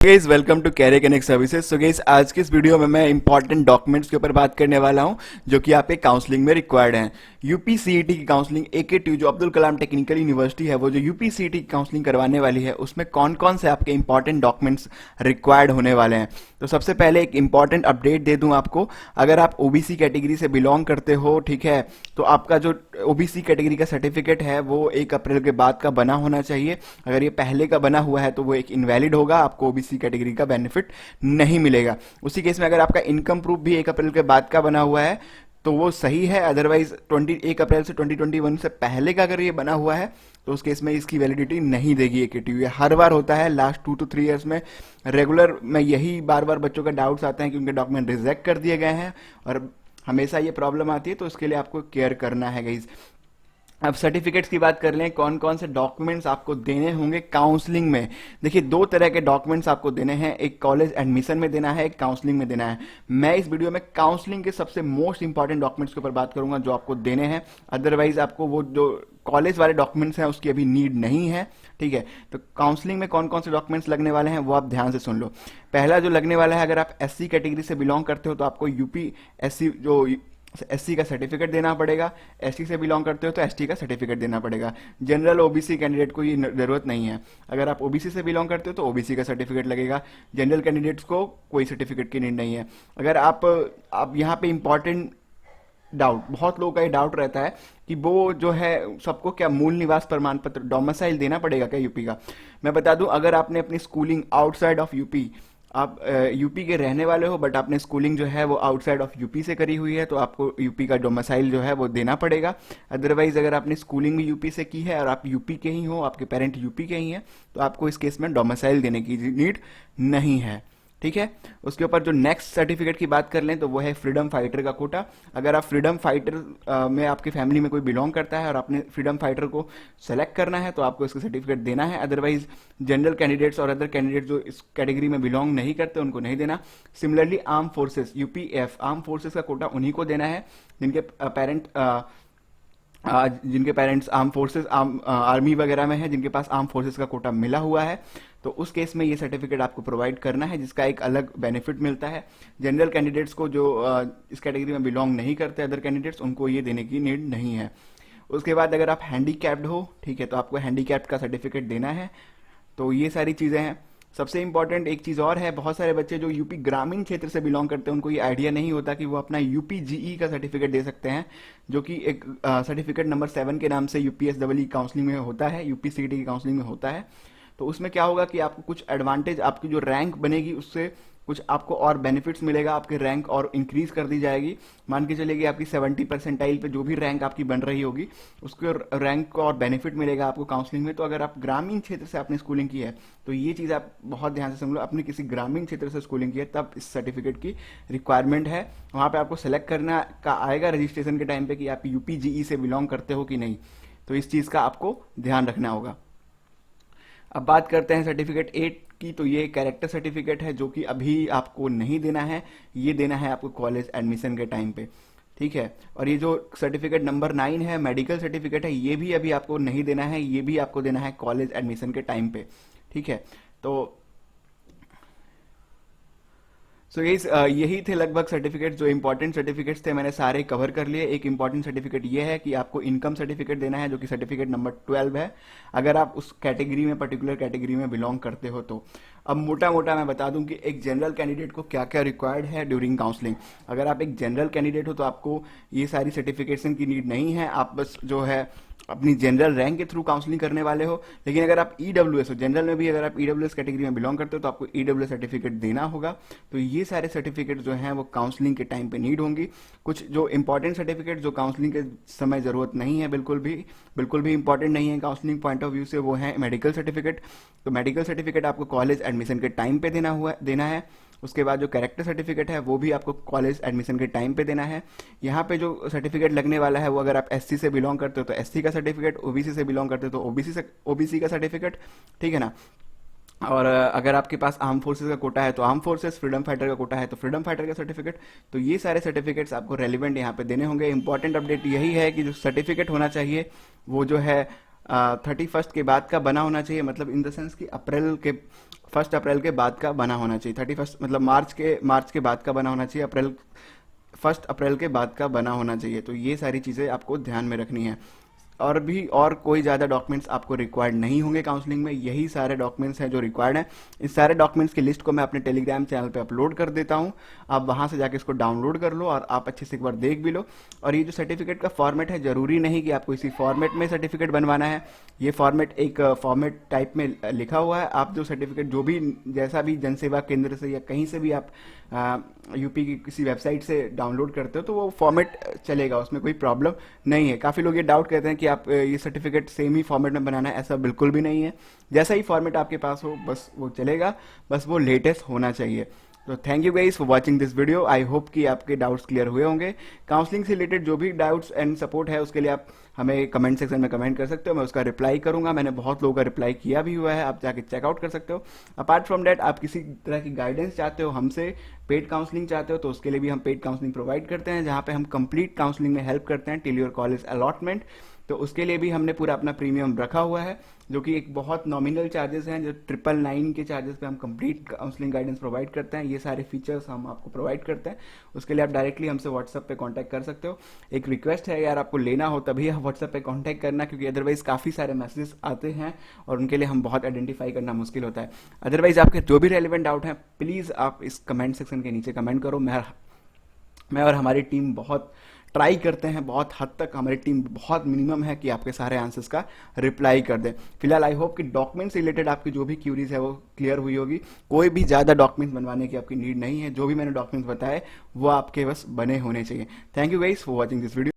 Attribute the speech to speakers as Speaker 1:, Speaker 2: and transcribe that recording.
Speaker 1: Guys welcome to career connect services. So guys आज के इस वीडियो में मैं इंपॉर्टेंट डॉक्यूमेंट्स के ऊपर बात करने वाला हूं जो कि आपके काउंसलिंग में रिक्वायर्ड हैं। यूपी सीईटी की काउंसलिंग AKTU जो अब्दुल कलाम टेक्निकल यूनिवर्सिटी है, वो जो यूपी सीईटी की काउंसलिंग करवाने वाली है, उसमें कौन कौन से आपके इंपॉर्टेंट डॉक्यूमेंट्स रिक्वायर्ड होने वाले हैं। तो सबसे पहले एक इंपॉर्टेंट अपडेट दे दूं आपको, अगर आप ओबीसी कैटेगरी से बिलोंग करते हो, ठीक है, तो आपका जो ओबीसी कैटेगरी का सर्टिफिकेट है वो 1 अप्रैल के बाद का बना होना चाहिए। अगर ये पहले का बना हुआ है तो वो एक इनवैलिड होगा, आपको ओबीसी कैटेगरी का बेनिफिट नहीं मिलेगा। उसी केस में अगर आपका इनकम प्रूफ भी 1 अप्रैल के बाद का बना हुआ है तो वो सही है, अदरवाइज 1 अप्रैल से 2021 से पहले का अगर ये बना हुआ है तो उस केस में इसकी वैलिडिटी नहीं देगी AKTU। ये हर बार होता है लास्ट 2 to 3 ईयर्स में रेगुलर में, यही बार बार बच्चों का डाउट्स आते हैं कि उनके डॉक्यूमेंट रिजेक्ट कर दिए गए हैं और हमेशा ये प्रॉब्लम आती है, तो इसके लिए आपको केयर करना है गाइज। अब सर्टिफिकेट्स की बात कर लें, कौन कौन से डॉक्यूमेंट्स आपको देने होंगे काउंसलिंग में। देखिए 2 तरह के डॉक्यूमेंट्स आपको देने हैं, एक कॉलेज एडमिशन में देना है, एक काउंसलिंग में देना है। मैं इस वीडियो में काउंसलिंग के सबसे मोस्ट इंपॉर्टेंट डॉक्यूमेंट्स के ऊपर बात करूंगा जो आपको देने हैं, अदरवाइज आपको वो जो कॉलेज वाले डॉक्यूमेंट्स हैं उसकी अभी नीड नहीं है, ठीक है। तो काउंसलिंग में कौन कौन से डॉक्यूमेंट्स लगने वाले हैं वो आप ध्यान से सुन लो। पहला जो लगने वाला है, अगर आप SC कैटेगरी से बिलोंग करते हो तो आपको यूपी SC जो SC का सर्टिफिकेट देना पड़ेगा, ST से बिलोंग करते हो तो ST का सर्टिफिकेट देना पड़ेगा। जनरल OBC कैंडिडेट को ये जरूरत नहीं है। अगर आप OBC से बिलोंग करते हो तो OBC का सर्टिफिकेट लगेगा, जनरल कैंडिडेट्स को कोई सर्टिफिकेट की नीड नहीं है। अगर आप यहाँ पे इंपॉर्टेंट डाउट, बहुत लोगों का ये डाउट रहता है कि वो जो है सबको क्या मूल निवास प्रमाण पत्र डोमिसाइल देना पड़ेगा क्या यूपी का। मैं बता दूं, अगर आपने अपनी स्कूलिंग आउटसाइड ऑफ यूपी, आप यूपी के रहने वाले हो बट आपने स्कूलिंग जो है वो आउटसाइड ऑफ यूपी से करी हुई है तो आपको यूपी का डोमिसाइल जो है वो देना पड़ेगा। अदरवाइज अगर आपने स्कूलिंग भी यूपी से की है और आप यूपी के ही हो, आपके पेरेंट यूपी के ही हैं, तो आपको इस केस में डोमिसाइल देने की नीड नहीं है, ठीक है। उसके ऊपर जो नेक्स्ट सर्टिफिकेट की बात कर लें तो वो है फ्रीडम फाइटर का कोटा। अगर आप फ्रीडम फाइटर में आपकी फैमिली में कोई बिलोंग करता है और आपने फ्रीडम फाइटर को सेलेक्ट करना है तो आपको इसका सर्टिफिकेट देना है। अदरवाइज जनरल कैंडिडेट्स और अदर कैंडिडेट जो इस कैटेगरी में बिलोंग नहीं करते उनको नहीं देना। Similarly arm forces, UPF arm forces का कोटा उन्हीं को देना है जिनके पेरेंट्स आर्म फोर्सेस आर्मी वगैरह में है, जिनके पास आर्म फोर्सेस का कोटा मिला हुआ है, तो उस केस में ये सर्टिफिकेट आपको प्रोवाइड करना है, जिसका एक अलग बेनिफिट मिलता है। जनरल कैंडिडेट्स को जो इस कैटेगरी में बिलोंग नहीं करते, अदर कैंडिडेट्स, उनको ये देने की नीड नहीं है। उसके बाद अगर आप हैंडीकैप्ड हो, ठीक है, तो आपको हैंडीकैप्ड का सर्टिफिकेट देना है। तो ये सारी चीज़ें हैं। सबसे इंपॉर्टेंट एक चीज़ और है, बहुत सारे बच्चे जो यूपी ग्रामीण क्षेत्र से बिलोंग करते हैं उनको ये आइडिया नहीं होता कि वो अपना UPGE का सर्टिफिकेट दे सकते हैं, जो कि एक सर्टिफिकेट नंबर 7 के नाम से UPSEE काउंसलिंग में होता है, यूपी सीईटी की काउंसलिंग में होता है। तो उसमें क्या होगा कि आपको कुछ एडवांटेज, आपकी जो रैंक बनेगी उससे कुछ आपको और बेनिफिट्स मिलेगा, आपकी रैंक और इंक्रीज कर दी जाएगी। मान के चलिए कि आपकी 70 परसेंटाइल पे जो भी रैंक आपकी बन रही होगी उसके रैंक को और बेनिफिट मिलेगा आपको काउंसलिंग में। तो अगर आप ग्रामीण क्षेत्र से आपने स्कूलिंग की है तो ये चीज़ आप बहुत ध्यान से समझ लो, अपने किसी ग्रामीण क्षेत्र से स्कूलिंग की है तब इस सर्टिफिकेट की रिक्वायरमेंट है। वहाँ पे आपको सेलेक्ट करना का आएगा रजिस्ट्रेशन के टाइम पे कि आप UPGE से बिलोंग करते हो कि नहीं, तो इस चीज़ का आपको ध्यान रखना होगा। अब बात करते हैं सर्टिफिकेट 8 की, तो ये कैरेक्टर सर्टिफिकेट है जो कि अभी आपको नहीं देना है, ये देना है आपको कॉलेज एडमिशन के टाइम पे, ठीक है। और ये जो सर्टिफिकेट नंबर 9 है, मेडिकल सर्टिफिकेट है, ये भी अभी आपको नहीं देना है, ये भी आपको देना है कॉलेज एडमिशन के टाइम पे, ठीक है। तो यही थे लगभग सर्टिफिकेट, जो इंपॉर्टेंट सर्टिफिकेट्स थे मैंने सारे कवर कर लिए। एक इंपॉर्टेंट सर्टिफिकेट ये है कि आपको इनकम सर्टिफिकेट देना है, जो कि सर्टिफिकेट नंबर 12 है, अगर आप उस कैटेगरी में, पर्टिकुलर कैटेगरी में बिलोंग करते हो तो। अब मोटा मोटा मैं बता दूं कि एक जनरल कैंडिडेट को क्या क्या रिक्वायर्ड है ड्यूरिंग काउंसलिंग। अगर आप एक जनरल कैंडिडेट हो तो आपको ये सारी सर्टिफिकेशन की नीड नहीं है, आप बस जो है अपनी जनरल रैंक के थ्रू काउंसलिंग करने वाले हो। लेकिन अगर आप EWS हो, जनरल में भी अगर आप EWS कैटेगरी में बिलोंग करते हो तो आपको EWS सर्टिफिकेट देना होगा। तो ये सारे सर्टिफिकेट जो हैं वो काउंसलिंग के टाइम पे नीड होंगी। कुछ जो इंपॉर्टेंट सर्टिफिकेट जो काउंसलिंग के समय जरूरत नहीं है, बिल्कुल भी इंपॉर्टेंट नहीं है काउंसलिंग पॉइंट ऑफ व्यू से, वो है मेडिकल सर्टिफिकेट। तो मेडिकल सर्टिफिकेट आपको कॉलेज एडमिशन के टाइम पे देना है। उसके बाद जो कैरेक्टर सर्टिफिकेट है वो भी आपको कॉलेज एडमिशन के टाइम पे देना है। यहाँ पे जो सर्टिफिकेट लगने वाला है वो अगर आप SC से बिलोंग करते हो तो SC का सर्टिफिकेट, OBC से बिलोंग करते हो तो OBC का सर्टिफिकेट, ठीक है ना। और अगर आपके पास आर्म फोर्सेस का कोटा है तो आर्म फोर्सेस, फ्रीडम फाइटर का कोटा है तो फ्रीडम फाइटर का सर्टिफिकेट। तो ये सारे सर्टिफिकेट्स आपको रेलिवेंट यहाँ पे देने होंगे। इंपॉर्टेंट अपडेट यही है कि जो सर्टिफिकेट होना चाहिए वो जो है 31 के बाद का बना होना चाहिए, मतलब इन द सेंस कि अप्रैल के 1 अप्रैल के बाद का बना होना चाहिए। 31 मतलब मार्च के बाद का बना होना चाहिए। 1 अप्रैल के बाद का बना होना चाहिए। तो ये सारी चीज़ें आपको ध्यान में रखनी है। और कोई ज़्यादा डॉक्यूमेंट्स आपको रिक्वायर्ड नहीं होंगे काउंसलिंग में। यही सारे डॉक्यूमेंट्स हैं जो रिक्वायर्ड हैं। इस सारे डॉक्यूमेंट्स की लिस्ट को मैं अपने टेलीग्राम चैनल पे अपलोड कर देता हूँ। आप वहाँ से जाके इसको डाउनलोड कर लो और आप अच्छे से एक बार देख भी लो। और ये जो सर्टिफिकेट का फॉर्मेट है, ज़रूरी नहीं कि आपको इसी फॉर्मेट में सर्टिफिकेट बनवाना है। ये फॉर्मेट एक फॉर्मेट टाइप में लिखा हुआ है। आप जो सर्टिफिकेट जो भी जैसा भी जन सेवा केंद्र से या कहीं से भी आप यूपी की किसी वेबसाइट से डाउनलोड करते हो तो वो फॉर्मेट चलेगा, उसमें कोई प्रॉब्लम नहीं है। काफ़ी लोग ये डाउट करते हैं कि आप ये सर्टिफिकेट सेम ही फॉर्मेट में बनाना है, ऐसा बिल्कुल भी नहीं है। जैसा ही फॉर्मेट आपके पास हो बस वो चलेगा, बस वो लेटेस्ट होना चाहिए। तो thank you guys for watching this video. I hope कि आपके डाउट्स क्लियर हुए होंगे। काउंसलिंग से रिलेटेड जो भी डाउट्स एंड सपोर्ट है उसके लिए आप हमें कमेंट सेक्शन में कमेंट कर सकते हो, मैं उसका रिप्लाई करूंगा। मैंने बहुत लोगों का रिप्लाई किया भी हुआ है, आप जाके चेकआउट कर सकते हो। अपार्ट फ्रॉम डैट, आप किसी तरह की गाइडेंस चाहते हो हमसे, पेड काउंसलिंग चाहते हो, तो उसके लिए भी हम पेड काउंसलिंग प्रोवाइड करते हैं, जहाँ पे हम कंप्लीट काउंसलिंग में हेल्प करते हैं टिल योर कॉलेज अलॉटमेंट। तो उसके लिए भी हमने पूरा अपना प्रीमियम रखा हुआ है, जो कि एक बहुत नॉमिनल चार्जेस हैं, जो 999 के चार्जेस पे हम कंप्लीट काउंसलिंग गाइडेंस प्रोवाइड करते हैं। ये सारे फीचर्स हम आपको प्रोवाइड करते हैं। उसके लिए आप डायरेक्टली हमसे व्हाट्सएप पे कांटेक्ट कर सकते हो। एक रिक्वेस्ट है यार, आपको लेना हो तभी आप व्हाट्सएप पे कांटेक्ट करना, क्योंकि अदरवाइज काफ़ी सारे मैसेजेस आते हैं और उनके लिए हम बहुत आइडेंटिफाई करना मुश्किल होता है। अदरवाइज आपके जो भी रेलिवेंट डाउट हैं प्लीज़ आप इस कमेंट सेक्शन के नीचे कमेंट करो। मैं और हमारी टीम बहुत ट्राई करते हैं, बहुत हद तक हमारी टीम बहुत मिनिमम है कि आपके सारे आंसर्स का रिप्लाई कर दें। फिलहाल आई होप कि डॉक्यूमेंट्स से रिलेटेड आपकी जो भी क्यूरीज है वो क्लियर हुई होगी। कोई भी ज़्यादा डॉक्यूमेंट्स बनवाने की आपकी नीड नहीं है। जो भी मैंने डॉक्यूमेंट्स बताए वो आपके बस बने होने चाहिए। Thank you guys for watching this video.